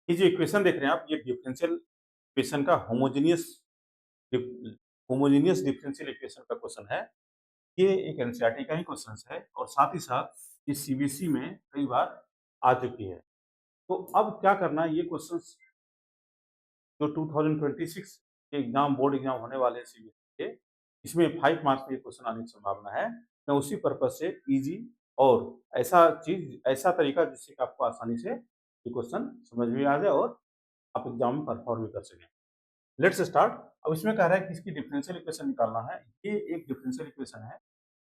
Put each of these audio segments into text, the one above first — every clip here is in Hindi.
ये जो इक्वेशन देख रहे हैं आप, ये डिफरेंशियल इक्वेशन का होमोजेनियस डिफरेंशियल इक्वेशन का क्वेश्चन है। ये एक एनसीईआरटी का ही क्वेश्चन है और साथ ही साथ ये सीबीएसई में कई बार आ चुकी है। तो अब क्या करना है, ये क्वेश्चंस जो 2026 के एग्जाम बोर्ड एग्जाम होने वाले हैं सीबीएसई के, इसमें 5 मार्क्स में ये क्वेश्चन आने की संभावना है। मैं उसी पर्पज से इजी और ऐसा तरीका जिससे कि आपको आसानी से ये क्वेश्चन समझ में आ जाए और आप एग्जाम में परफॉर्म भी कर सकें। Let's start. अब इसमें कह रहा है कि इसकी डिफरेंशियल इक्वेशन निकालना है। ये एक डिफरेंशियल इक्वेशन है।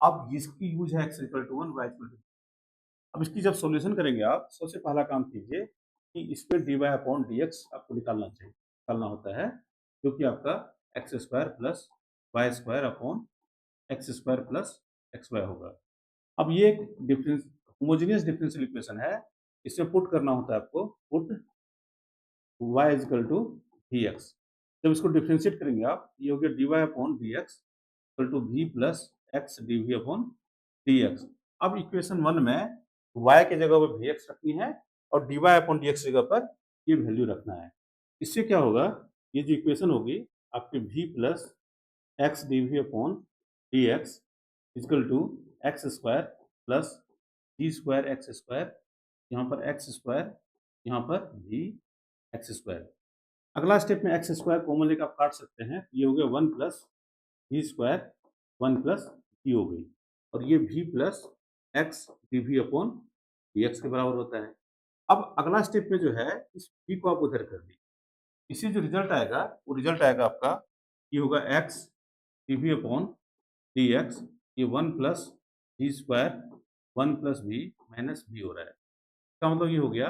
अब इसकी यूज है x equal to 1 y equal to. अब इसकी जब सॉल्यूशन करेंगे आप, सबसे पहला काम कीजिए कि इसमें dy अपॉन dx आपको निकालना होता है, जो कि आपका x square plus y square upon x square plus x y होगा। अब ये एक डिफरेंस होमोजेनियस डिफरेंशियल इक्वेशन है। इसमें पुट करना होता है आपको, put y is equal to dx। जब इसको डिफरेंशिएट करेंगे आप, ये हो गया dy upon dx equal to v plus x dv upon dx। अब इक्वेशन 1 में y के जगह पर vx रखनी है और dy अपॉन dx जगह पर ये वैल्यू रखना है। इससे क्या होगा, ये जो इक्वेशन होगी आपके v plus x dv upon dx equal to x square plus g square x square, यहाँ पर एक्स स्क्वायर, यहाँ पर v एक्स स्क्वायर। अगला स्टेप में एक्स स्क्वायर कॉमन लेकर आप काट सकते हैं। ये हो गया 1 plus v square 1 plus v हो गई और ये v plus x d upon d x के बराबर होता है। अब अगला स्टेप में जो है, इस v को आप उधर कर दीजिए। इससे जो रिजल्ट आएगा वो रिजल्ट आएगा आपका, ये होगा x d upon d x. ये 1 plus v square 1 plus v minus v हो रहा है। इसका मतलब ये हो गया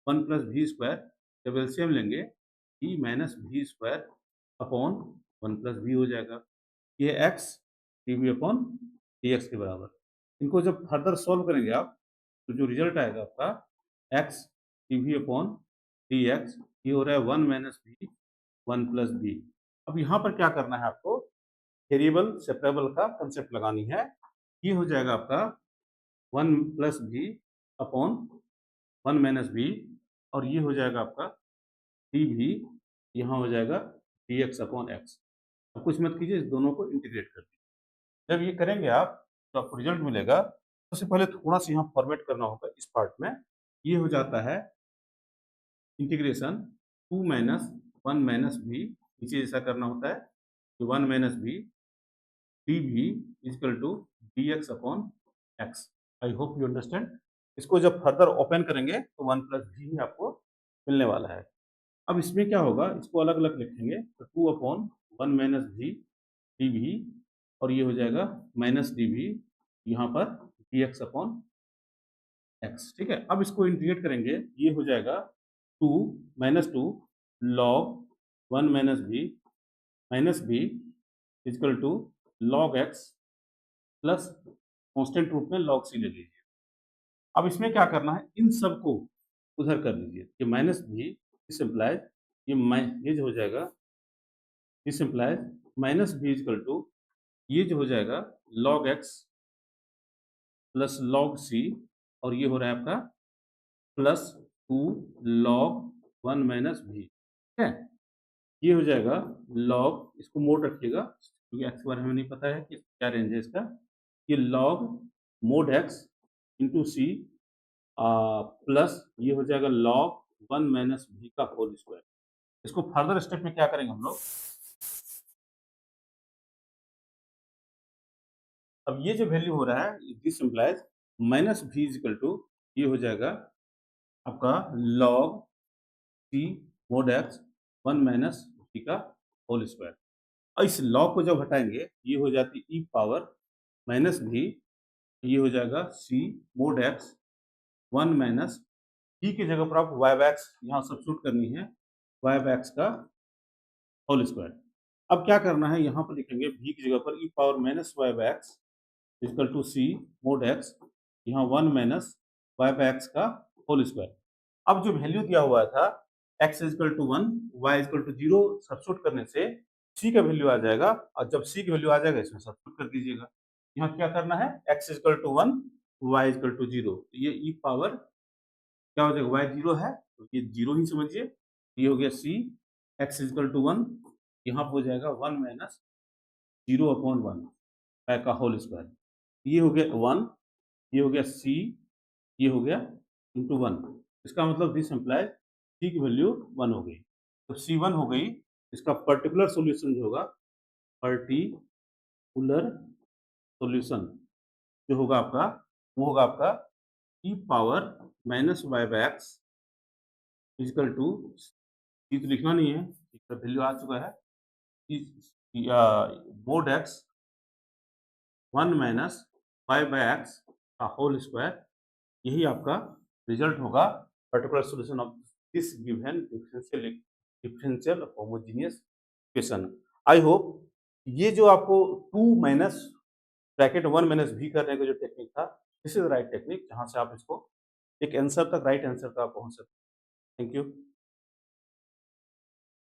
1 प्लस वी स्क्वायर, जब एलसीएम लेंगे v minus v square upon 1 plus v हो जाएगा। ये x d v upon d x के बराबर। इनको जब फर्दर सॉल्व करेंगे आप, तो जो रिजल्ट आएगा आपका x d v upon d x, ये हो रहा है 1 माइनस वी 1 प्लस बी। अब यहाँ पर क्या करना है आपको, वेरिएबल सेपरेबल का कंसेप्ट लगानी है। ये हो जाएगा आपका 1 plus b upon 1 minus b और ये हो जाएगा आपका डी भी, यहाँ हो जाएगा डी एक्स अपॉन एक्स। अब कुछ मत कीजिए, इस दोनों को इंटीग्रेट कर दीजिए। जब ये करेंगे आप, तो आपको रिजल्ट मिलेगा। सबसे पहले थोड़ा सा यहाँ फॉर्मेट करना होगा इस पार्ट में। ये हो जाता है इंटीग्रेशन 2 माइनस 1 माइनस बी, नीचे जैसा करना होता है, तो 1 माइनस बी डी भी equal to d x upon x. I hope you understand. इसको जब फर्दर ओपन करेंगे तो 1 प्लस भी ही आपको मिलने वाला है। अब इसमें क्या होगा, इसको अलग अलग लिखेंगे, तो 2 अपॉन 1 माइनस भी डी भी और ये हो जाएगा माइनस डी भी, यहाँ पर डी एक्स अपॉन एक्स। ठीक है, अब इसको इंटीग्रेट करेंगे, ये हो जाएगा 2 minus 2 log 1 minus b equal to log x plus constant रूप में लॉग सी ले लीजिए। अब इसमें क्या करना है, इन सबको उधर कर लीजिए। ये माइनस भी, दिस इम्प्लाइज ये जो हो जाएगा, this implies minus b equal to, ये जो हो जाएगा log x plus log c और ये हो रहा है आपका प्लस 2 लॉग 1 माइनस भी। ठीक है, ये हो जाएगा लॉग, इसको मोड रखिएगा क्योंकि एक्स के बारे में नहीं पता है कि क्या रेंज है इसका। ये log mod x into c plus ये हो जाएगा लॉग 1 माइनस भी का होल स्क्वायर। इसको फर्दर स्टेप में क्या करेंगे हम लोग, अब ये जो वैल्यू हो रहा है दिस इम्प्लाइज माइनस भी इक्वल टू, ये हो जाएगा आपका log c mod x 1 minus भी का होल स्क्वायर। और इस लॉग को जब हटाएंगे, ये हो जाती ई पावर माइनस भी, ये हो जाएगा सी मोड एक्स 1 माइनस ई की जगह पर आप वाई बैक्स यहाँ सब्स्टिट्यूट करनी है, वाई बैक्स का होल स्क्वायर। अब क्या करना है, यहाँ पर लिखेंगे भी की जगह पर e power minus y by x equal to c mod x, यहाँ 1 माइनस वाई बैक्स का होल स्क्वायर। अब जो वैल्यू दिया हुआ था x equal to 1 y equal to 0 substitute करने से c का वैल्यू आ जाएगा और जब c की वैल्यू आ जाएगा इसमें सब्स्टिट्यूट कर दीजिएगा। यहाँ क्या करना है, x equal to 1 y equal to 0, ये e पावर क्या हो जाएगा, y 0 है तो ये 0 ही समझिए, ये हो गया c x इक्वल टू 1, यहाँ पे हो जाएगा 1 माइनस 0/1 का होल स्क्वायर, ये हो गया 1, ये हो गया c, ये हो गया इंटू 1, इसका मतलब दिस इम्प्लाइज c की वैल्यू 1 हो गई, तो c 1 हो गई, इसका पर्टिकुलर सॉल्यूशन जो होगा, पर्टिकुलर सॉल्यूशन जो होगा आपका, वो होगा आपका e power minus y by x equal to, ये तो लिखना नहीं है, इसका वैल्यू आ चुका है, mod x 1 minus y by x का होल स्क्वायर, यही आपका रिजल्ट होगा particular solution of this given differential homogeneous equation. I hope ये जो आपको 2 माइनस ब्रैकेट 1 माइनस v करने का जो टेक्निक था, this is the right technique जहां से आप इसको एक आंसर तक, राइट आंसर तक आप पहुंच सकते हैं। Thank you.